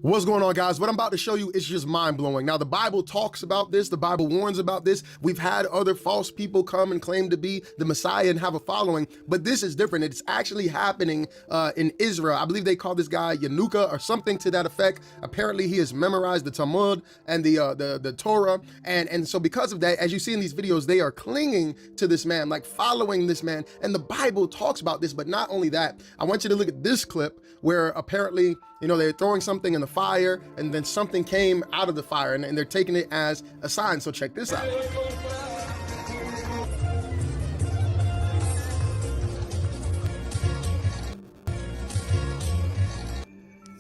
What's going on, guys? What I'm about to show you is just mind-blowing. Now, the Bible talks about this. The Bible warns about this. We've had other false people come and claim to be the Messiah and have a following, but this is different. It's actually happening in Israel. I believe they call this guy Yanuka or something to that effect. Apparently, he has memorized the Talmud and the Torah, and so because of that, as you see in these videos, they are clinging to this man, like following this man, and the Bible talks about this. But not only that, I want you to look at this clip where apparently, you know, they're throwing something in the fire and then something came out of the fire, and they're taking it as a sign. So check this out.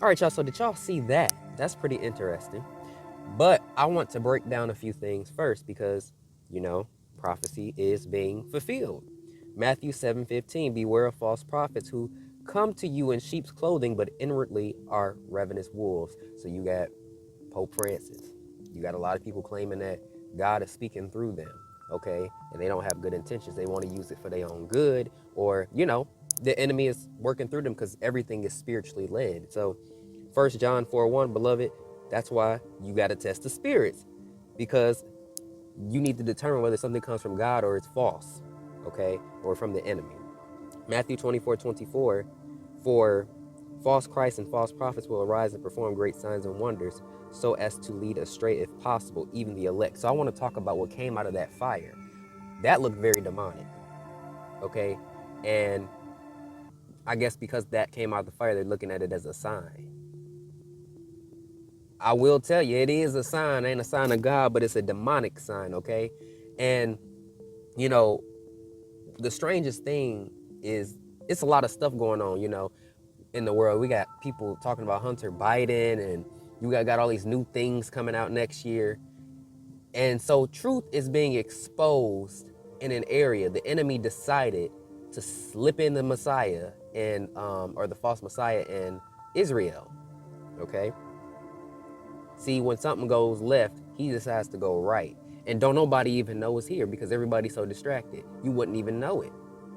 All right, y'all, so did y'all see that? That's pretty interesting. But I want to break down a few things first because, you know, prophecy is being fulfilled. Matthew 7:15, beware of false prophets who come to you in sheep's clothing, but inwardly are ravenous wolves. So you got Pope Francis. You got a lot of people claiming that God is speaking through them, okay? And they don't have good intentions. They want to use it for their own good, or, you know, the enemy is working through them because everything is spiritually led. So 1 John 4:1, beloved, that's why you got to test the spirits, because you need to determine whether something comes from God or it's false, okay, or from the enemy. Matthew 24:24, for false Christs and false prophets will arise and perform great signs and wonders, so as to lead astray, if possible, even the elect. So I want to talk about what came out of that fire. That looked very demonic, okay? And I guess because that came out of the fire, they're looking at it as a sign. I will tell you, it is a sign, ain't a sign of God, but it's a demonic sign, okay? And, you know, the strangest thing is it's a lot of stuff going on, you know, in the world. We got people talking about Hunter Biden, and you got all these new things coming out next year. And so truth is being exposed in an area. The enemy decided to slip in the Messiah and or the false Messiah in Israel, okay? See, when something goes left, he decides to go right. And don't nobody even know it's here because everybody's so distracted. You wouldn't even know it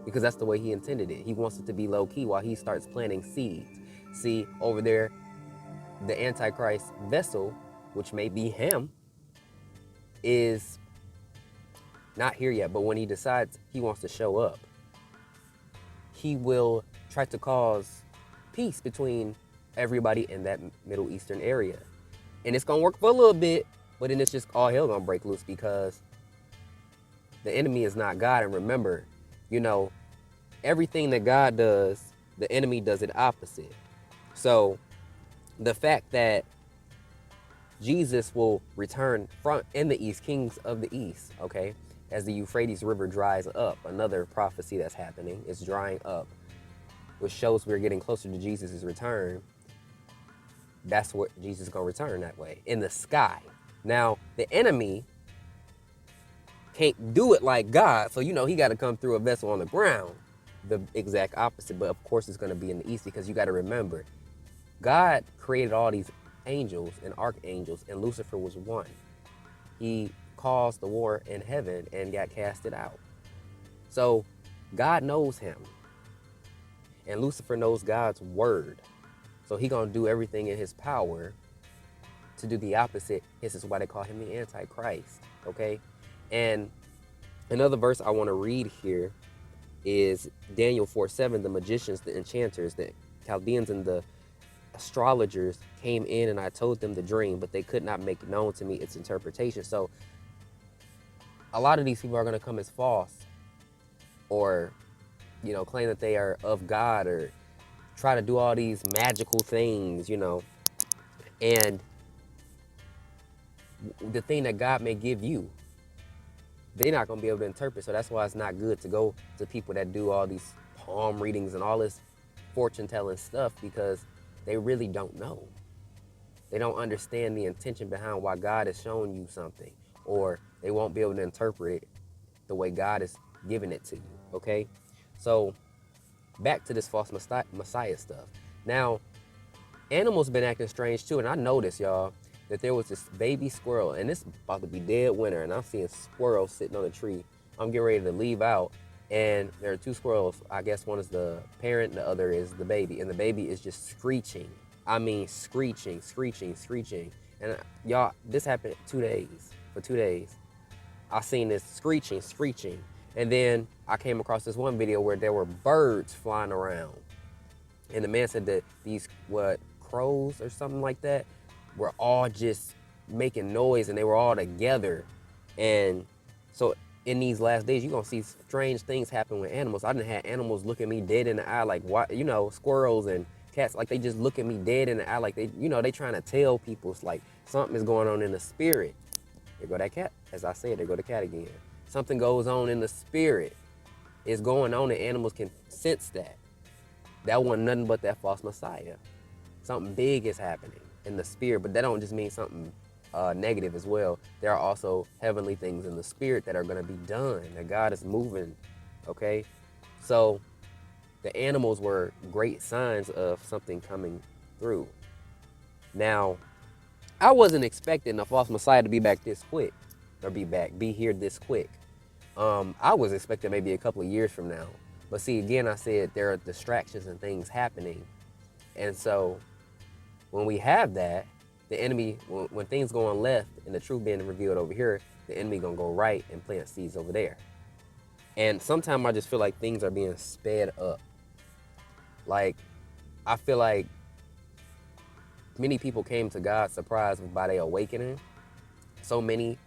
because that's the way he intended it. He wants it to be low key while he starts planting seeds. See, over there, the Antichrist vessel, which may be him, is not here yet. But when he decides he wants to show up, he will try to cause peace between everybody in that Middle Eastern area. And it's going to work for a little bit, but then it's just all hell going to break loose because the enemy is not God. And remember, you know, everything that God does, the enemy does it opposite. So the fact that Jesus will return from in the east, kings of the east, okay, as the Euphrates River dries up, another prophecy that's happening, it's drying up, which shows we're getting closer to Jesus' return. That's what Jesus is going to return that way, in the sky. Now, the enemy can't do it like God, so, you know, he got to come through a vessel on the ground, the exact opposite. But, of course, it's going to be in the east because you got to remember, God created all these angels and archangels, and Lucifer was one. He caused the war in heaven and got casted out. So, God knows him, and Lucifer knows God's word. So he gonna do everything in his power to do the opposite. This is why they call him the Antichrist, okay? And another verse I wanna read here is Daniel 4:7, the magicians, the enchanters, the Chaldeans, and the astrologers came in, and I told them the dream, but they could not make known to me its interpretation. So a lot of these people are gonna come as false, or, you know, claim that they are of God, or try to do all these magical things, you know. And the thing that God may give you, they're not going to be able to interpret. So that's why it's not good to go to people that do all these palm readings and all this fortune telling stuff, because they really don't know. They don't understand the intention behind why God is showing you something, or they won't be able to interpret it the way God is giving it to you, okay? So back to this false Messiah stuff. Now, animals been acting strange too, and I noticed, y'all, that there was this baby squirrel, and it's about to be dead winter, and I'm seeing squirrels sitting on a tree. I'm getting ready to leave out, and there are two squirrels. I guess one is the parent, and the other is the baby, and the baby is just screeching I mean, screeching, screeching, screeching. And y'all, this happened 2 days. For 2 days, I seen this screeching, screeching. And then I came across this one video where there were birds flying around. And the man said that these, what, crows or something like that, were all just making noise and they were all together. And so in these last days, you're gonna see strange things happen with animals. I done had animals look at me dead in the eye, like, what, you know, squirrels and cats, like they just look at me dead in the eye, like they, you know, they trying to tell people it's like something is going on in the spirit. There go that cat. As I said, there go the cat again. Something goes on in the spirit. It's going on and animals can sense that. That wasn't nothing but that false Messiah. Something big is happening in the spirit, but that don't just mean something negative as well. There are also heavenly things in the spirit that are going to be done, that God is moving, okay? So the animals were great signs of something coming through. Now, I wasn't expecting the false Messiah to be back this quick, or be here this quick. I was expecting maybe a couple of years from now. But see, again, I said there are distractions and things happening. And so when we have that, the enemy, when things go on left and the truth being revealed over here, the enemy gonna go right and plant seeds over there. And sometimes I just feel like things are being sped up. Like, I feel like many people came to God surprised by their awakening. So many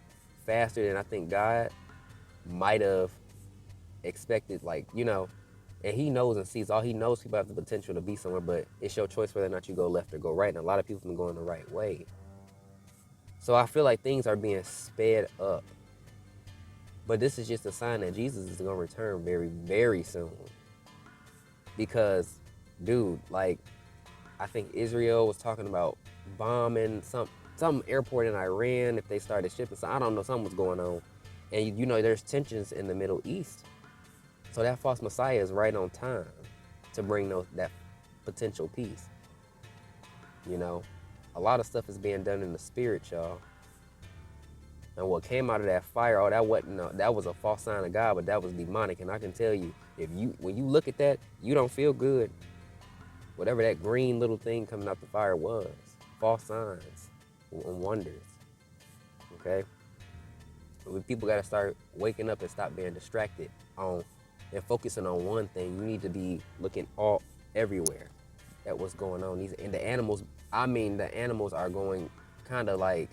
faster than I think God might have expected, like, you know, and he knows and sees all. He knows people have the potential to be somewhere, but it's your choice whether or not you go left or go right. And a lot of people have been going the right way. So I feel like things are being sped up. But this is just a sign that Jesus is going to return very, very soon. Because, dude, like, I think Israel was talking about bombing some airport in Iran if they started shipping. So I don't know, something was going on. And you know, there's tensions in the Middle East. So that false Messiah is right on time to bring that potential peace. You know, a lot of stuff is being done in the spirit, y'all. And what came out of that fire, oh, that was a false sign of God, but that was demonic. And I can tell you, when you look at that, you don't feel good. Whatever that green little thing coming out the fire was, false signs and wonders. Okay? People got to start waking up and stop being distracted and focusing on one thing. You need to be looking everywhere at what's going on. And the animals, the animals are going kind of like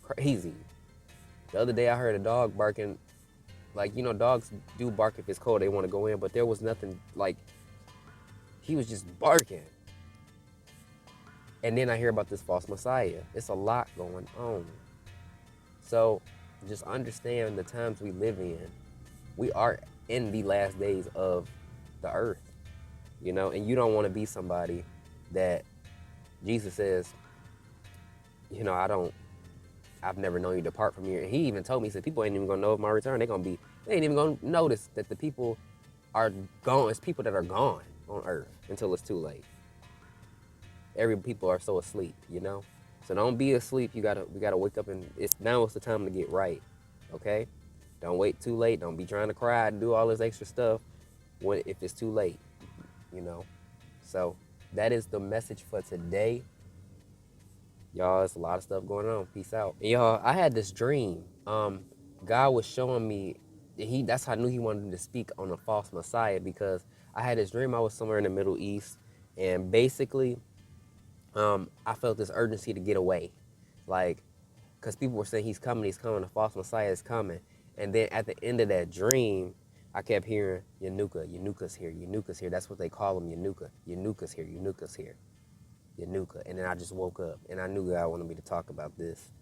crazy. The other day I heard a dog barking. Like, you know, dogs do bark if it's cold, they want to go in, but there was nothing, like, he was just barking. And then I hear about this false Messiah. It's a lot going on. So just understand the times we live in. We are in the last days of the earth, you know, and you don't want to be somebody that Jesus says, you know, I've never known you depart from here. And he even told me, he said, people ain't even gonna know of my return. They ain't even gonna notice that the people are gone. It's people that are gone on earth until it's too late. People are so asleep, you know? So don't be asleep. We gotta wake up, and now it's the time to get right, okay? Don't wait too late. Don't be trying to cry and do all this extra stuff if it's too late, you know? So that is the message for today. Y'all, there's a lot of stuff going on. Peace out. And y'all, I had this dream. God was showing me, that's how I knew he wanted me to speak on the false Messiah, because I had this dream I was somewhere in the Middle East, and basically, I felt this urgency to get away. Like, because people were saying he's coming, the false Messiah is coming. And then at the end of that dream, I kept hearing, Yanuka's here, Yanuka's here. That's what they call him, Yanuka. Yanuka's here, Yanuka's here. Yanuka. And then I just woke up, and I knew God wanted me to talk about this.